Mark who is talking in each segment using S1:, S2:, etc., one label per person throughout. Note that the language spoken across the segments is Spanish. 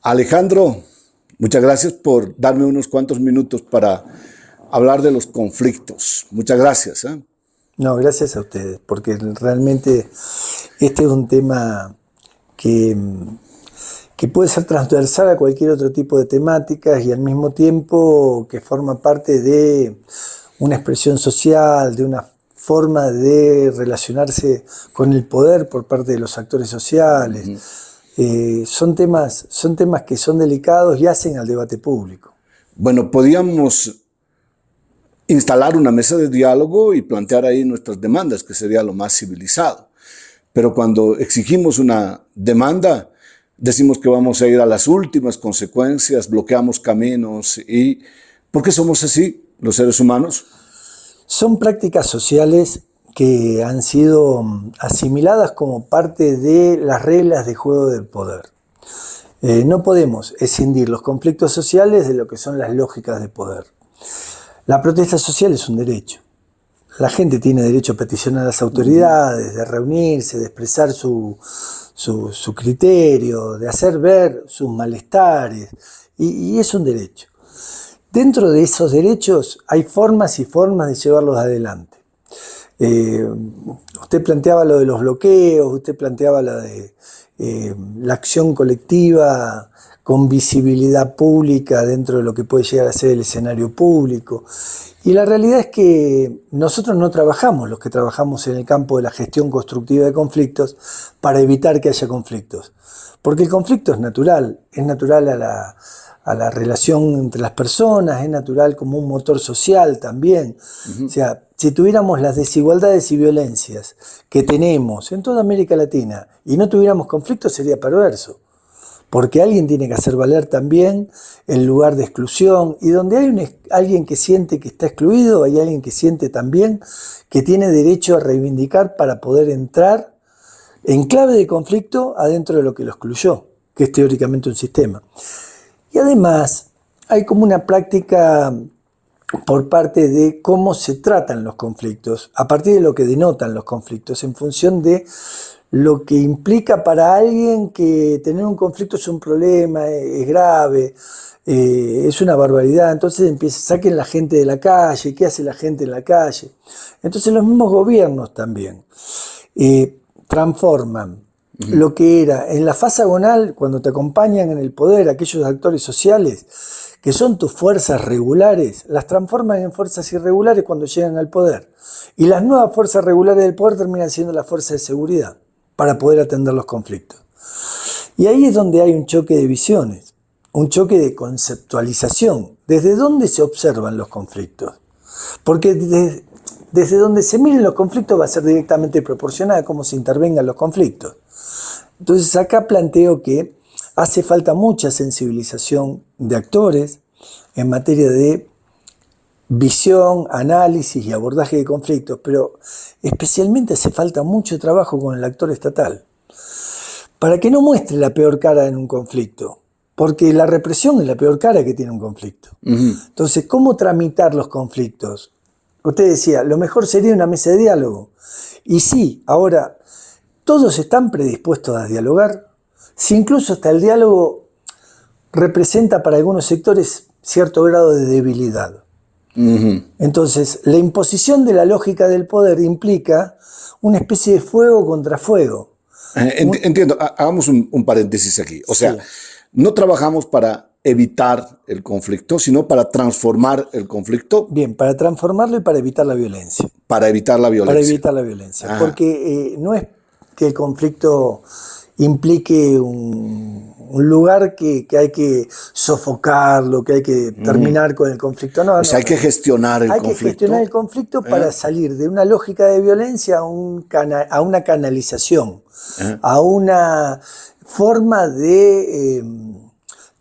S1: Alejandro, muchas gracias por darme unos cuantos minutos para hablar de los conflictos. Muchas gracias.
S2: No, gracias a ustedes, porque realmente este es un tema que, que puede ser transversal a cualquier otro tipo de temáticas y al mismo tiempo que forma parte de una expresión social, de una forma de relacionarse con el poder por parte de los actores sociales. Son temas que son delicados y hacen al debate público.
S1: Bueno, podíamos instalar una mesa de diálogo y plantear ahí nuestras demandas, que sería lo más civilizado. Pero cuando exigimos una demanda, decimos que vamos a ir a las últimas consecuencias, bloqueamos caminos y... ¿Por qué somos así, los seres humanos?
S2: Son prácticas sociales que han sido asimiladas como parte de las reglas de juego del poder. No podemos escindir los conflictos sociales de lo que son las lógicas de poder. La protesta social es un derecho. La gente tiene derecho a peticionar a las autoridades, de reunirse, de expresar su criterio, de hacer ver sus malestares, y es un derecho. Dentro de esos derechos hay formas y formas de llevarlos adelante. Usted planteaba lo de los bloqueos, usted planteaba lo de la acción colectiva con visibilidad pública dentro de lo que puede llegar a ser el escenario público. Y la realidad es que nosotros no trabajamos, los que trabajamos en el campo de la gestión constructiva de conflictos, para evitar que haya conflictos. Porque el conflicto es natural a la relación entre las personas, es natural como un motor social también. O sea, si tuviéramos las desigualdades y violencias que tenemos en toda América Latina y no tuviéramos conflictos, sería perverso. Porque alguien tiene que hacer valer también el lugar de exclusión, y donde hay alguien que siente que está excluido, hay alguien que siente también que tiene derecho a reivindicar para poder entrar en clave de conflicto adentro de lo que lo excluyó, que es teóricamente un sistema. Y además hay como una práctica por parte de cómo se tratan los conflictos, a partir de lo que denotan los conflictos, en función de lo que implica para alguien que tener un conflicto es un problema, es grave, es una barbaridad. Entonces saquen la gente de la calle, ¿qué hace la gente en la calle? Entonces los mismos gobiernos también transforman lo que era en la fase agonal, cuando te acompañan en el poder aquellos actores sociales que son tus fuerzas regulares, las transforman en fuerzas irregulares cuando llegan al poder. Y las nuevas fuerzas regulares del poder terminan siendo las fuerzas de seguridad para poder atender los conflictos. Y ahí es donde hay un choque de visiones, un choque de conceptualización. ¿Desde dónde se observan los conflictos? Porque desde donde se miren los conflictos va a ser directamente proporcional a cómo se intervengan los conflictos. Entonces acá planteo que hace falta mucha sensibilización de actores en materia de visión, análisis y abordaje de conflictos, pero especialmente hace falta mucho trabajo con el actor estatal, para que no muestre la peor cara en un conflicto, porque la represión es la peor cara que tiene un conflicto. Entonces, ¿cómo tramitar los conflictos? Usted decía, lo mejor sería una mesa de diálogo. Y sí, ahora, ¿todos están predispuestos a dialogar? Si incluso hasta el diálogo representa para algunos sectores cierto grado de debilidad. Entonces, la imposición de la lógica del poder implica una especie de fuego contra fuego.
S1: Entiendo, hagamos un paréntesis aquí. O sea, no trabajamos para evitar el conflicto, sino para transformar el conflicto.
S2: Bien, para transformarlo y para evitar la violencia.
S1: Para evitar la violencia.
S2: Para evitar la violencia. Porque no es que el conflicto implique un lugar que hay que sofocarlo, que hay que terminar con el conflicto. No,
S1: o sea, hay que gestionar el conflicto.
S2: Hay que gestionar el conflicto para salir de una lógica de violencia a una canalización, a una forma de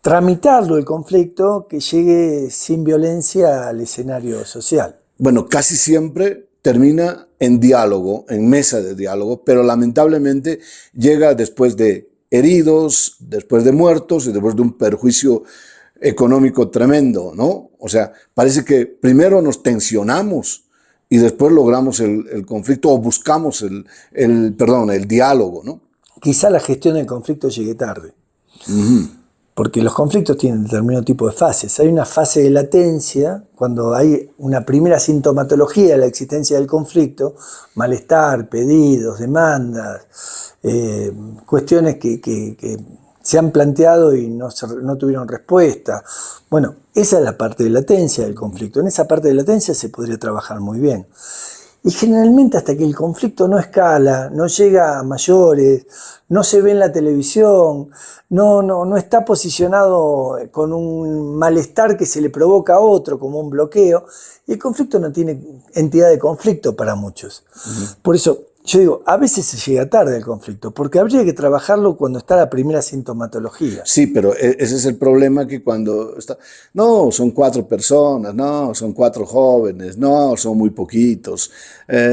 S2: tramitarlo el conflicto que llegue sin violencia al escenario social.
S1: Bueno, casi siempre termina en diálogo, en mesa de diálogo, pero lamentablemente llega después de heridos, después de muertos y después de un perjuicio económico tremendo, ¿no? O sea, parece que primero nos tensionamos y después logramos el conflicto o buscamos el diálogo, ¿no?
S2: Quizá la gestión del conflicto llegue tarde. porque los conflictos tienen determinado tipo de fases. Hay una fase de latencia, cuando hay una primera sintomatología de la existencia del conflicto, malestar, pedidos, demandas, cuestiones que se han planteado y no tuvieron respuesta. Bueno, esa es la parte de latencia del conflicto. En esa parte de latencia se podría trabajar muy bien. Y generalmente hasta que el conflicto no escala, no llega a mayores, no se ve en la televisión, no está posicionado con un malestar que se le provoca a otro, como un bloqueo, y el conflicto no tiene entidad de conflicto para muchos. Por eso, yo digo, a veces se llega tarde al conflicto, porque habría que trabajarlo cuando está la primera sintomatología.
S1: Sí, pero ese es el problema, que cuando está, no, son 4 personas, no, son 4 jóvenes, no, son muy poquitos,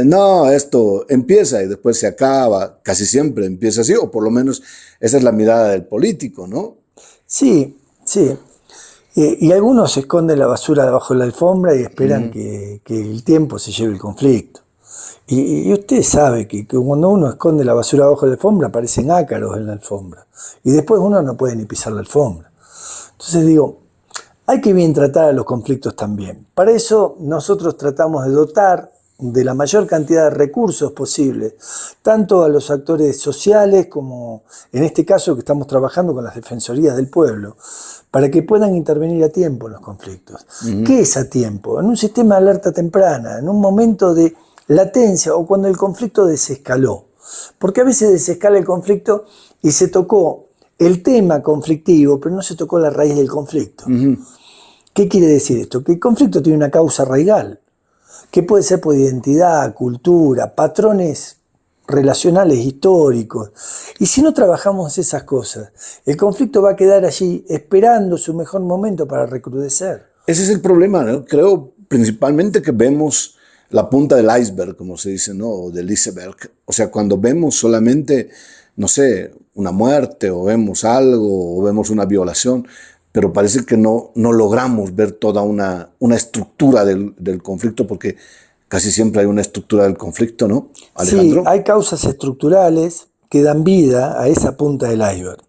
S1: no, esto empieza y después se acaba, casi siempre empieza así, o por lo menos esa es la mirada del político, ¿no?
S2: Sí, sí. Y algunos esconden la basura debajo de la alfombra y esperan que el tiempo se lleve el conflicto. Y usted sabe que cuando uno esconde la basura debajo de la alfombra aparecen ácaros en la alfombra. Y después uno no puede ni pisar la alfombra. Entonces digo, hay que bien tratar a los conflictos también. Para eso nosotros tratamos de dotar de la mayor cantidad de recursos posibles, tanto a los actores sociales como en este caso que estamos trabajando con las defensorías del pueblo, para que puedan intervenir a tiempo en los conflictos. ¿Qué es a tiempo? En un sistema de alerta temprana, en un momento de latencia o cuando el conflicto desescaló. Porque a veces desescala el conflicto y se tocó el tema conflictivo, pero no se tocó la raíz del conflicto. ¿Qué quiere decir esto? Que el conflicto tiene una causa arraigal, que puede ser por identidad, cultura, patrones relacionales históricos. Y si no trabajamos esas cosas, el conflicto va a quedar allí esperando su mejor momento para recrudecer.
S1: Ese es el problema, ¿no? Creo principalmente que vemos la punta del iceberg, como se dice, ¿no? O del iceberg. O sea, cuando vemos solamente, no sé, una muerte, o vemos algo, o vemos una violación, pero parece que no logramos ver toda una estructura del conflicto, porque casi siempre hay una estructura del conflicto, ¿no, Alejandro?
S2: Sí, hay causas estructurales que dan vida a esa punta del iceberg.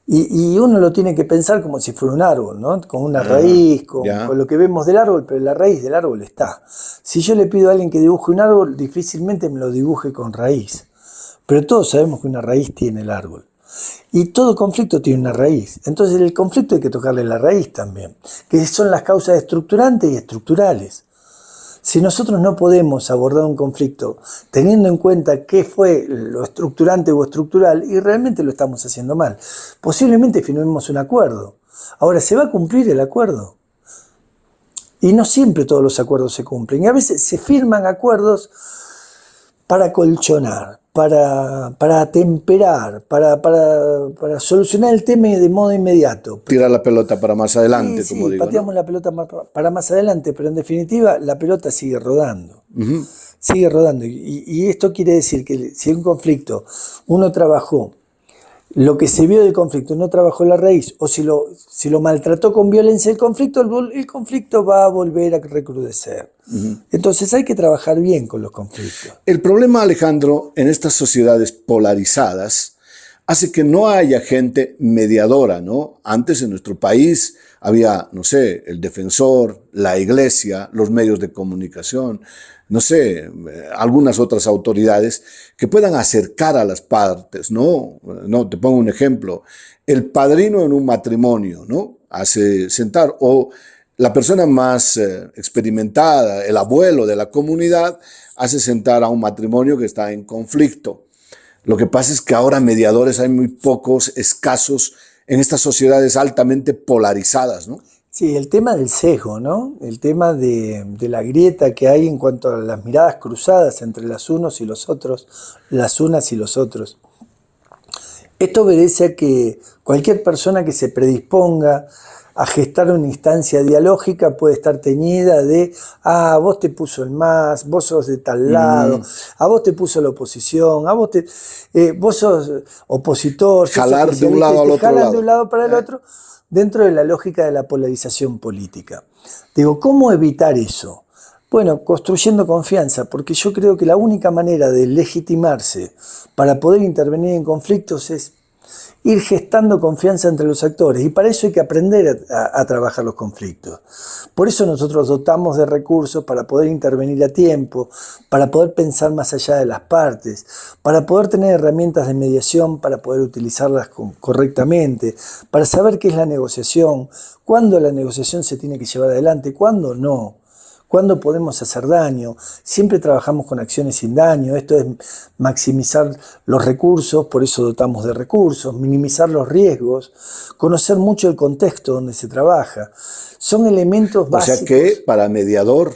S2: Y uno lo tiene que pensar como si fuera un árbol, ¿no? Con una raíz, con lo que vemos del árbol, pero la raíz del árbol está. Si yo le pido a alguien que dibuje un árbol, difícilmente me lo dibuje con raíz. Pero todos sabemos que una raíz tiene el árbol. Y todo conflicto tiene una raíz. Entonces el conflicto hay que tocarle la raíz también, que son las causas estructurantes y estructurales. Si nosotros no podemos abordar un conflicto teniendo en cuenta qué fue lo estructurante o estructural, y realmente lo estamos haciendo mal, posiblemente firmemos un acuerdo. Ahora, ¿se va a cumplir el acuerdo? Y no siempre todos los acuerdos se cumplen. Y a veces se firman acuerdos para colchonar, para atemperar, para solucionar el tema de modo inmediato.
S1: Tirar la pelota para más adelante,
S2: Sí,
S1: como digo,
S2: pateamos
S1: ¿no?
S2: la pelota para más adelante, pero en definitiva la pelota sigue rodando. Sigue rodando. Y esto quiere decir que si en un conflicto uno trabajó lo que se vio del conflicto, no trabajó la raíz, o si lo maltrató con violencia el conflicto va a volver a recrudecer. Entonces hay que trabajar bien con los conflictos.
S1: El problema, Alejandro, en estas sociedades polarizadas hace que no haya gente mediadora, ¿no? Antes en nuestro país había, no sé, el defensor, la iglesia, los medios de comunicación, no sé, algunas otras autoridades que puedan acercar a las partes, ¿no? No, te pongo un ejemplo, el padrino en un matrimonio, ¿no? Hace sentar, o la persona más experimentada, el abuelo de la comunidad, hace sentar a un matrimonio que está en conflicto. Lo que pasa es que ahora mediadores hay muy pocos, escasos, en estas sociedades altamente polarizadas, ¿no?
S2: Sí, el tema del sesgo, ¿no? El tema de la grieta que hay en cuanto a las miradas cruzadas entre las unos y los otros, las unas y los otros. Esto obedece a que cualquier persona que se predisponga a gestar una instancia dialógica puede estar teñida de, vos te puso el más, vos sos de tal lado, a vos te puso la oposición, vos sos opositor,
S1: Jalar de un lado al otro lado.
S2: de un lado para el otro, dentro de la lógica de la polarización política. Digo, ¿cómo evitar eso? Bueno, construyendo confianza, porque yo creo que la única manera de legitimarse para poder intervenir en conflictos es ir gestando confianza entre los actores, y para eso hay que aprender a trabajar los conflictos. Por eso nosotros dotamos de recursos para poder intervenir a tiempo, para poder pensar más allá de las partes, para poder tener herramientas de mediación, para poder utilizarlas correctamente, para saber qué es la negociación, cuándo la negociación se tiene que llevar adelante, cuándo no. ¿Cuándo podemos hacer daño? Siempre trabajamos con acciones sin daño. Esto es maximizar los recursos, por eso dotamos de recursos, minimizar los riesgos, conocer mucho el contexto donde se trabaja. Son elementos básicos.
S1: O sea que para mediador,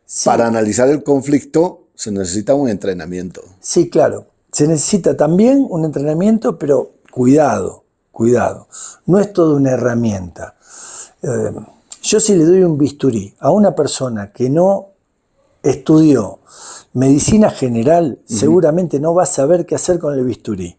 S2: sí,
S1: para analizar el conflicto, se necesita un entrenamiento.
S2: Sí, claro. Se necesita también un entrenamiento, pero cuidado, cuidado. No es toda una herramienta. Yo si le doy un bisturí a una persona que no estudió medicina general, seguramente no va a saber qué hacer con el bisturí.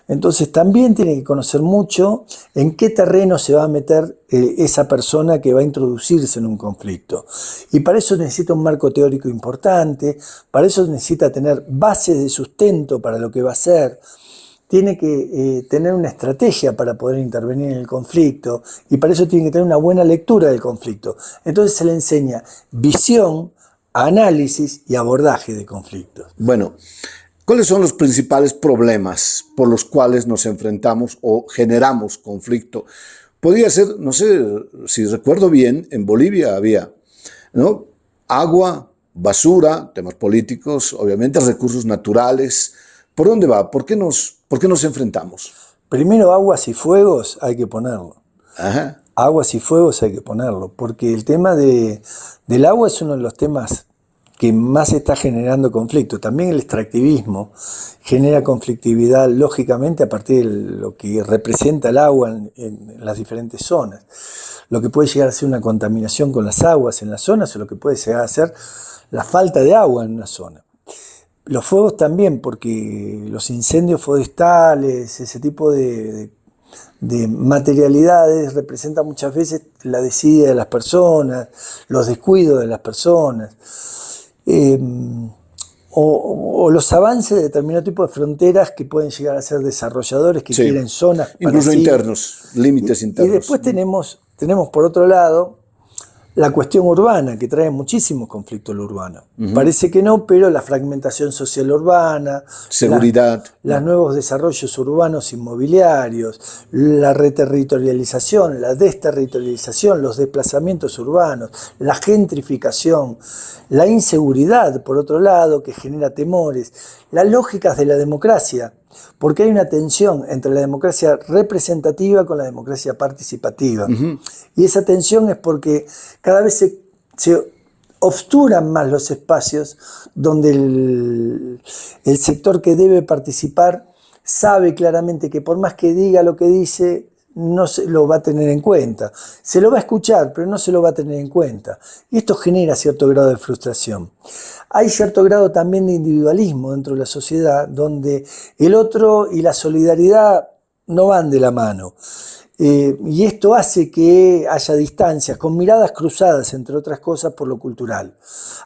S2: Entonces también tiene que conocer mucho en qué terreno se va a meter esa persona que va a introducirse en un conflicto. Y para eso necesita un marco teórico importante, para eso necesita tener bases de sustento para lo que va a hacer. Tiene que tener una estrategia para poder intervenir en el conflicto, y para eso tiene que tener una buena lectura del conflicto. Entonces se le enseña visión, análisis y abordaje de conflictos.
S1: Bueno, ¿cuáles son los principales problemas por los cuales nos enfrentamos o generamos conflicto? Podría ser, no sé, si recuerdo bien, en Bolivia había, ¿no?, agua, basura, temas políticos, obviamente recursos naturales. ¿Por dónde va? ¿Por qué nos enfrentamos?
S2: Primero, aguas y fuegos hay que ponerlo.
S1: Ajá.
S2: Aguas y fuegos hay que ponerlo, porque el tema del agua es uno de los temas que más está generando conflicto. También el extractivismo genera conflictividad, lógicamente, a partir de lo que representa el agua en las diferentes zonas. Lo que puede llegar a ser una contaminación con las aguas en las zonas, o lo que puede llegar a ser la falta de agua en una zona. Los fuegos también, porque los incendios forestales, ese tipo de materialidades representan muchas veces la desidia de las personas, los descuidos de las personas, o los avances de determinado tipo de fronteras que pueden llegar a ser desarrolladores que quieren zonas para
S1: incluso
S2: sí.
S1: Internos, límites internos.
S2: Y después tenemos por otro lado la cuestión urbana, que trae muchísimos conflictos lo urbano. Parece que no, pero la fragmentación social urbana,
S1: seguridad,
S2: los nuevos desarrollos urbanos inmobiliarios, la reterritorialización, la desterritorialización, los desplazamientos urbanos, la gentrificación, la inseguridad, por otro lado, que genera temores, las lógicas de la democracia, porque hay una tensión entre la democracia representativa con la democracia participativa. Y esa tensión es porque cada vez se obsturan más los espacios donde el sector que debe participar sabe claramente que por más que diga lo que dice, no se lo va a tener en cuenta. Se lo va a escuchar, pero no se lo va a tener en cuenta. Y esto genera cierto grado de frustración. Hay cierto grado también de individualismo dentro de la sociedad, donde el otro y la solidaridad no van de la mano. Y esto hace que haya distancias, con miradas cruzadas, entre otras cosas, por lo cultural.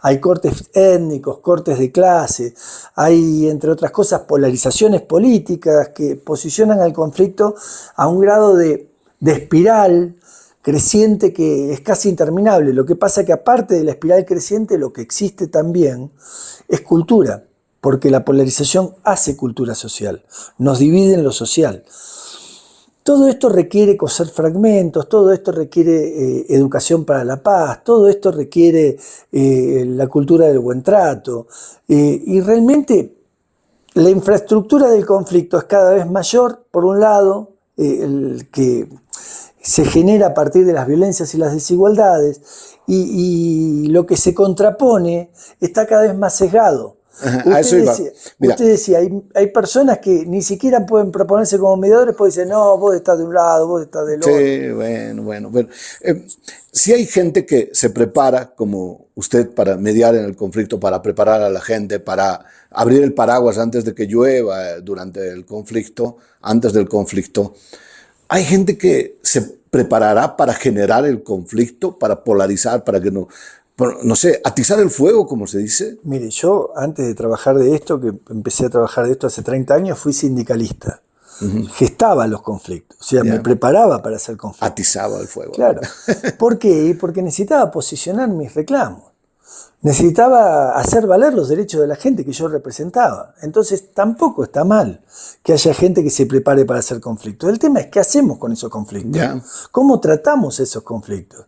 S2: Hay cortes étnicos, cortes de clase, hay, entre otras cosas, polarizaciones políticas que posicionan al conflicto a un grado de espiral creciente que es casi interminable. Lo que pasa es que aparte de la espiral creciente, lo que existe también es cultura, porque la polarización hace cultura social, nos divide en lo social. Todo esto requiere coser fragmentos, todo esto requiere educación para la paz, todo esto requiere la cultura del buen trato. Y realmente la infraestructura del conflicto es cada vez mayor, por un lado, el que se genera a partir de las violencias y las desigualdades, y lo que se contrapone está cada vez más sesgado. Usted decía, hay personas que ni siquiera pueden proponerse como mediadores, porque dicen, no, vos estás de un lado, vos estás del otro.
S1: Sí, bueno. Si hay gente que se prepara, como usted, para mediar en el conflicto, para preparar a la gente, para abrir el paraguas antes de que llueva durante el conflicto, antes del conflicto, hay gente que se preparará para generar el conflicto, para polarizar, para que no sé, atizar el fuego, como se dice.
S2: Mire, yo antes de trabajar de esto, que empecé a trabajar de esto hace 30 años, fui sindicalista. gestaba los conflictos, o sea, me preparaba para hacer conflictos.
S1: Atizaba el fuego.
S2: Claro. ¿Por qué? Porque necesitaba posicionar mis reclamos. Necesitaba hacer valer los derechos de la gente que yo representaba. Entonces tampoco está mal que haya gente que se prepare para hacer conflictos. El tema es qué hacemos con esos conflictos.
S1: Yeah.
S2: ¿Cómo tratamos esos conflictos?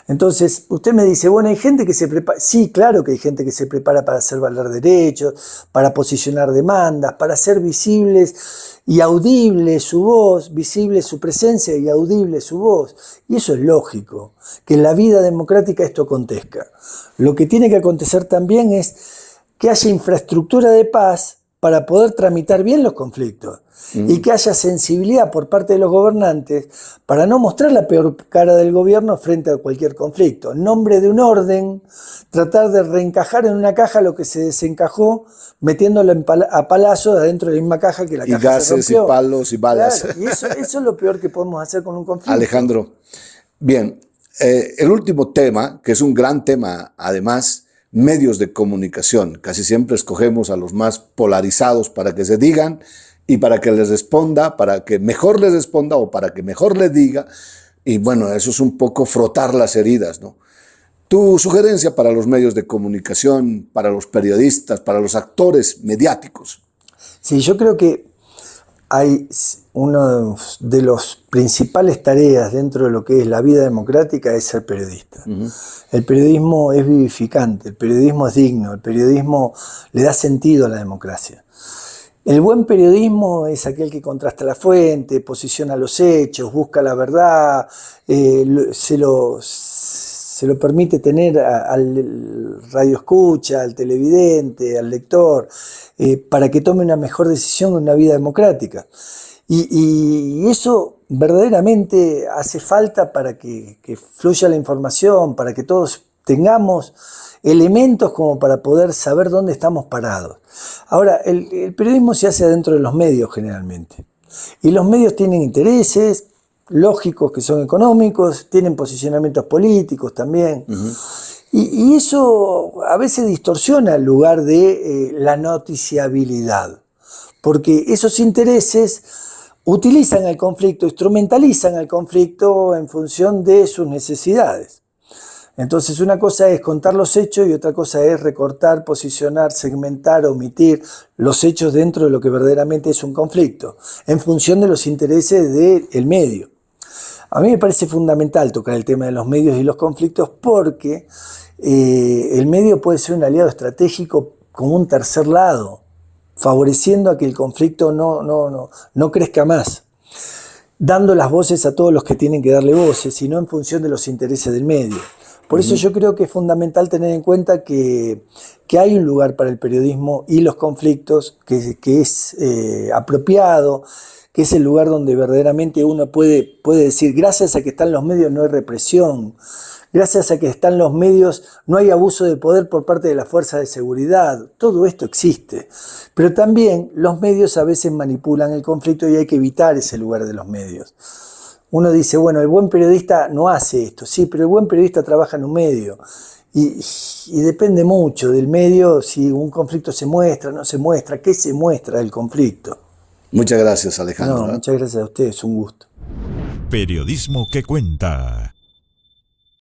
S2: Entonces usted me dice, bueno, hay gente que se prepara. Sí, claro que hay gente que se prepara para hacer valer derechos, para posicionar demandas, para hacer visibles y audible su voz, visible su presencia y audible su voz. Y eso es lógico, que en la vida democrática esto acontezca. Lo que tiene que acontecer también es que haya infraestructura de paz para poder tramitar bien los conflictos y que haya sensibilidad por parte de los gobernantes para no mostrar la peor cara del gobierno frente a cualquier conflicto. En nombre de un orden, tratar de reencajar en una caja lo que se desencajó, metiéndolo a palazos adentro de la misma caja que la caja
S1: gases,
S2: se rompió.
S1: Y palos y balas.
S2: Claro, y eso es lo peor que podemos hacer con un conflicto.
S1: Alejandro, bien, el último tema, que es un gran tema además, medios de comunicación. Casi siempre escogemos a los más polarizados para que se digan y para que les responda, para que mejor les responda o para que mejor les diga. Y bueno, eso es un poco frotar las heridas, ¿no? Tu sugerencia para los medios de comunicación, para los periodistas, para los actores mediáticos.
S2: Sí, yo creo que hay una de las principales tareas dentro de lo que es la vida democrática es ser periodista. El periodismo es vivificante, el periodismo es digno, el periodismo le da sentido a la democracia. El buen periodismo es aquel que contrasta la fuente, posiciona los hechos, busca la verdad, se lo permite tener al radioescucha, al televidente, al lector, para que tome una mejor decisión en una vida democrática. Y eso verdaderamente hace falta para que fluya la información, para que todos tengamos elementos como para poder saber dónde estamos parados. Ahora, el periodismo se hace dentro de los medios generalmente. Y los medios tienen intereses lógicos que son económicos, tienen posicionamientos políticos también. Y eso a veces distorsiona el lugar de la noticiabilidad, porque esos intereses utilizan el conflicto, instrumentalizan el conflicto en función de sus necesidades. Entonces una cosa es contar los hechos y otra cosa es recortar, posicionar, segmentar, omitir los hechos dentro de lo que verdaderamente es un conflicto, en función de los intereses del medio. A mí me parece fundamental tocar el tema de los medios y los conflictos porque el medio puede ser un aliado estratégico como un tercer lado, favoreciendo a que el conflicto no crezca más, dando las voces a todos los que tienen que darle voces, y no en función de los intereses del medio. Por eso yo creo que es fundamental tener en cuenta que hay un lugar para el periodismo y los conflictos, que es apropiado, que es el lugar donde verdaderamente uno puede decir, gracias a que están los medios no hay represión, gracias a que están los medios no hay abuso de poder por parte de las fuerzas de seguridad, todo esto existe. Pero también los medios a veces manipulan el conflicto y hay que evitar ese lugar de los medios. Uno dice, bueno, el buen periodista no hace esto, sí, pero el buen periodista trabaja en un medio y depende mucho del medio si un conflicto se muestra, no se muestra, qué se muestra del conflicto.
S1: Muchas gracias, Alejandro.
S2: No, muchas gracias a ustedes, un gusto.
S3: Periodismo que cuenta.